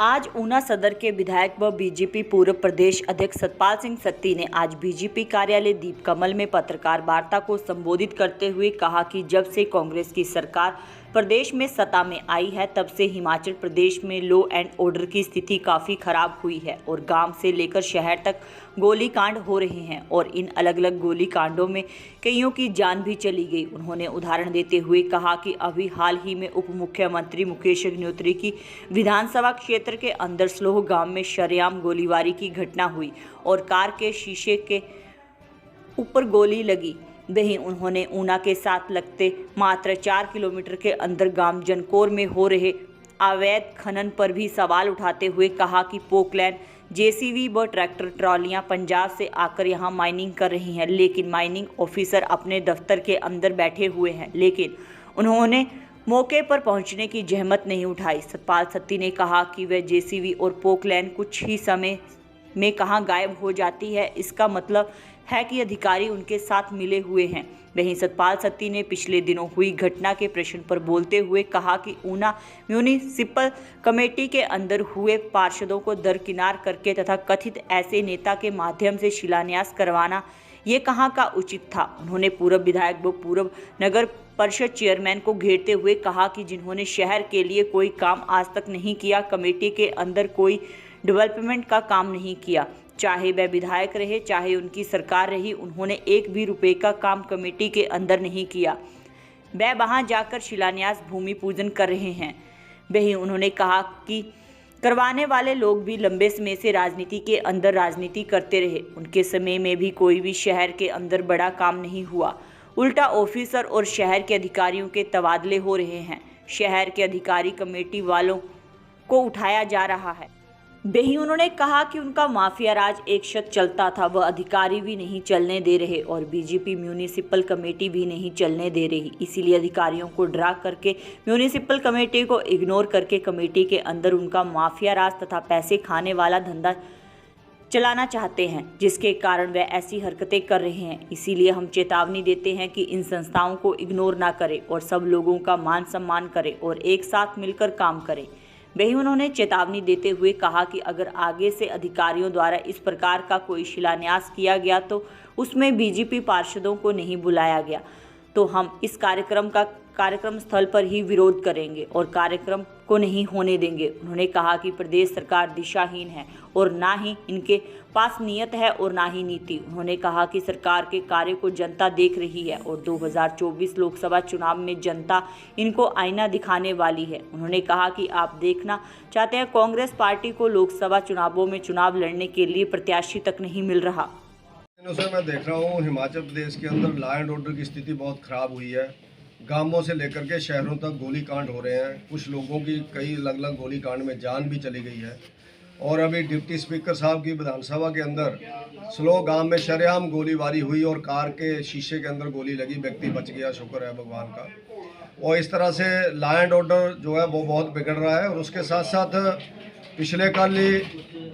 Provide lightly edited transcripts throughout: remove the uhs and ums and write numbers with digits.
आज ऊना सदर के विधायक व बीजेपी पूर्व प्रदेश अध्यक्ष सतपाल सिंह सत्ती ने आज बीजेपी कार्यालय दीपकमल में पत्रकार वार्ता को संबोधित करते हुए कहा कि जब से कांग्रेस की सरकार प्रदेश में सत्ता में आई है तब से हिमाचल प्रदेश में लॉ एंड ऑर्डर की स्थिति काफ़ी खराब हुई है और गांव से लेकर शहर तक गोलीकांड हो रहे हैं और इन अलग अलग गोलीकांडों में कईयों की जान भी चली गई। उन्होंने उदाहरण देते हुए कहा कि अभी हाल ही में उप मुख्यमंत्री मुकेश अग्निहोत्री की विधानसभा क्षेत्र के अंदर स्लोह गांव में शरेआम गोलीबारी की घटना हुई और कार के शीशे के ऊपर गोली लगी। वहीं उन्होंने ऊना के साथ लगते मात्र 4 किलोमीटर के अंदर गांव जनकोर में हो रहे अवैध खनन पर भी सवाल उठाते हुए कहा कि पोकलैंड जेसीबी व ट्रैक्टर ट्रॉलियां पंजाब से आकर यहां माइनिंग कर रही हैं, लेकिन माइनिंग ऑफिसर अपने दफ्तर के अंदर बैठे हुए हैं, लेकिन उन्होंने मौके पर पहुंचने की जहमत नहीं उठाई। सतपाल सत्ती ने कहा कि वह जेसीबी और पोकलैंड कुछ ही समय में कहां गायब हो जाती है, इसका मतलब है कि अधिकारी उनके साथ मिले हुए हैं। वहीं सतपाल सत्ती ने पिछले दिनों हुई घटना के प्रश्न पर बोलते हुए कहा कि ऊना म्यूनिसिपल कमेटी के अंदर हुए पार्षदों को दरकिनार करके तथा कथित ऐसे नेता के माध्यम से शिलान्यास करवाना ये कहाँ का उचित था। उन्होंने पूर्व विधायक व पूर्व नगर परिषद चेयरमैन को घेरते हुए कहा कि जिन्होंने शहर के लिए कोई काम आज तक नहीं किया, कमेटी के अंदर कोई डेवलपमेंट का काम नहीं किया, चाहे वह विधायक रहे चाहे उनकी सरकार रही, उन्होंने एक भी रुपए का काम कमेटी के अंदर नहीं किया। वह वहां जाकर शिलान्यास भूमि पूजन कर रहे हैं। वहीं उन्होंने कहा कि करवाने वाले लोग भी लंबे समय से राजनीति के अंदर राजनीति करते रहे, उनके समय में भी कोई भी शहर के अंदर बड़ा काम नहीं हुआ। उल्टा ऑफिसर और शहर के अधिकारियों के तबादले हो रहे हैं। शहर के अधिकारी कमेटी वालों को उठाया जा रहा है। वहीं उन्होंने कहा कि उनका माफिया राज एक शत चलता था, वह अधिकारी भी नहीं चलने दे रहे और बीजेपी म्यूनिसिपल कमेटी भी नहीं चलने दे रही, इसीलिए अधिकारियों को ड्रा करके म्यूनिसिपल कमेटी को इग्नोर करके कमेटी के अंदर उनका माफिया राज तथा पैसे खाने वाला धंधा चलाना चाहते हैं, जिसके कारण वे ऐसी हरकतें कर रहे हैं। इसीलिए हम चेतावनी देते हैं कि इन संस्थाओं को इग्नोर ना करें और सब लोगों का मान सम्मान करें और एक साथ मिलकर काम करें। वहीं उन्होंने चेतावनी देते हुए कहा कि अगर आगे से अधिकारियों द्वारा इस प्रकार का कोई शिलान्यास किया गया तो उसमें बीजेपी पार्षदों को नहीं बुलाया गया तो हम इस कार्यक्रम स्थल पर ही विरोध करेंगे और कार्यक्रम को नहीं होने देंगे। उन्होंने कहा कि प्रदेश सरकार दिशाहीन है और ना ही इनके पास नीयत है और ना ही नीति। उन्होंने कहा कि सरकार के कार्य को जनता देख रही है और 2024 लोकसभा चुनाव में जनता इनको आईना दिखाने वाली है। उन्होंने कहा कि आप देखना चाहते हैं कांग्रेस पार्टी को लोकसभा चुनावों में चुनाव लड़ने के लिए प्रत्याशी तक नहीं मिल रहा। से मैं देख रहा हूँ हिमाचल प्रदेश के अंदर लॉ एंड ऑर्डर की स्थिति बहुत ख़राब हुई है। गांवों से लेकर के शहरों तक गोलीकांड हो रहे हैं। कुछ लोगों की कई अलग अलग गोलीकांड में जान भी चली गई है और अभी डिप्टी स्पीकर साहब की विधानसभा के अंदर स्लो गांव में शरेआम गोलीबारी हुई और कार के शीशे के अंदर गोली लगी, व्यक्ति बच गया, शुक्र है भगवान का। और इस तरह से लॉ एंड ऑर्डर जो है वो बहुत बिगड़ रहा है। और उसके साथ साथ पिछले कल ही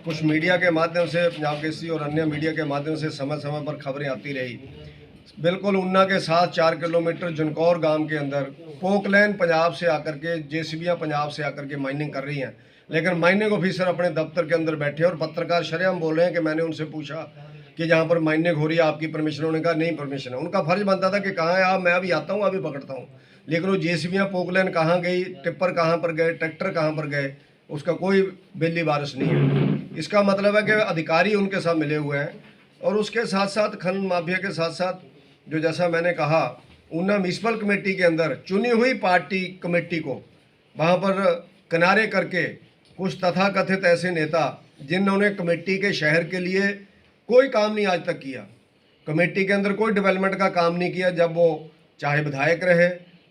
कुछ मीडिया के माध्यम से, पंजाब केसरी और अन्य मीडिया के माध्यम से समय समय पर खबरें आती रही। बिल्कुल ऊना के साथ 4 किलोमीटर जनकौर गांव के अंदर पोकलैंड पंजाब से आकर के जेसीबीयां पंजाब से आकर के माइनिंग कर रही हैं, लेकिन माइनिंग ऑफिसर अपने दफ्तर के अंदर बैठे और पत्रकार शरेआम बोल रहे हैं कि मैंने उनसे पूछा कि जहाँ पर माइनिंग हो रही है आपकी परमिशन? उन्होंने कहा नहीं परमिशन है। उनका फर्ज बनता था कि कहाँ है आप, मैं अभी आता हूँ, अभी पकड़ता हूँ। लेकिन वो जेसीबीयां पोकलैंड कहाँ गई, टिप्पर कहाँ पर गए, ट्रैक्टर कहाँ पर गए, उसका कोई बिल्ली बारिश नहीं है। इसका मतलब है कि अधिकारी उनके साथ मिले हुए हैं। और उसके साथ साथ खनन माफिया के साथ साथ जो जैसा मैंने कहा ऊना म्यूनिसिपल कमेटी के अंदर चुनी हुई पार्टी कमेटी को वहाँ पर किनारे करके कुछ तथाकथित ऐसे नेता जिन्होंने कमेटी के शहर के लिए कोई काम नहीं आज तक किया, कमेटी के अंदर कोई डेवलपमेंट का काम नहीं किया, जब वो चाहे विधायक रहे,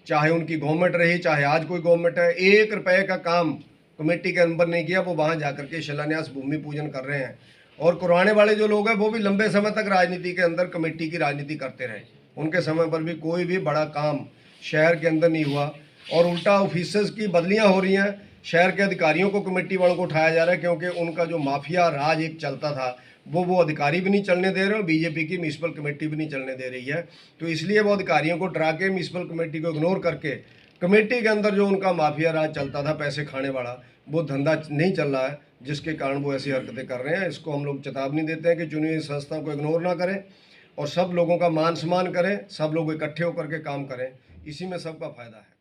चाहे उनकी गवर्नमेंट रही, चाहे आज कोई गवर्नमेंट है, 1 रुपये का काम कमेटी के अंदर नहीं किया। वो वहाँ जाकर के शिलान्यास भूमि पूजन कर रहे हैं। और करवाने वाले जो लोग हैं वो भी लंबे समय तक राजनीति के अंदर कमेटी की राजनीति करते रहे। उनके समय पर भी कोई भी बड़ा काम शहर के अंदर नहीं हुआ और उल्टा ऑफिसर्स की बदलियां हो रही हैं। शहर के अधिकारियों को कमेटी वालों को उठाया जा रहा है क्योंकि उनका जो माफिया राज एक चलता था वो अधिकारी भी नहीं चलने दे रहे और बीजेपी की म्यूनिसिपल कमेटी भी नहीं चलने दे रही है। तो इसलिए वो अधिकारियों को डरा के म्यूनिसिपल कमेटी को इग्नोर करके कमेटी के अंदर जो उनका माफिया राज चलता था पैसे खाने वाला, वो धंधा नहीं चल रहा है, जिसके कारण वो ऐसी हरकतें कर रहे हैं। इसको हम लोग चेतावनी देते हैं कि चुनी हुई संस्था को इग्नोर ना करें और सब लोगों का मान सम्मान करें, सब लोग इकट्ठे होकर के काम करें, इसी में सबका फायदा है।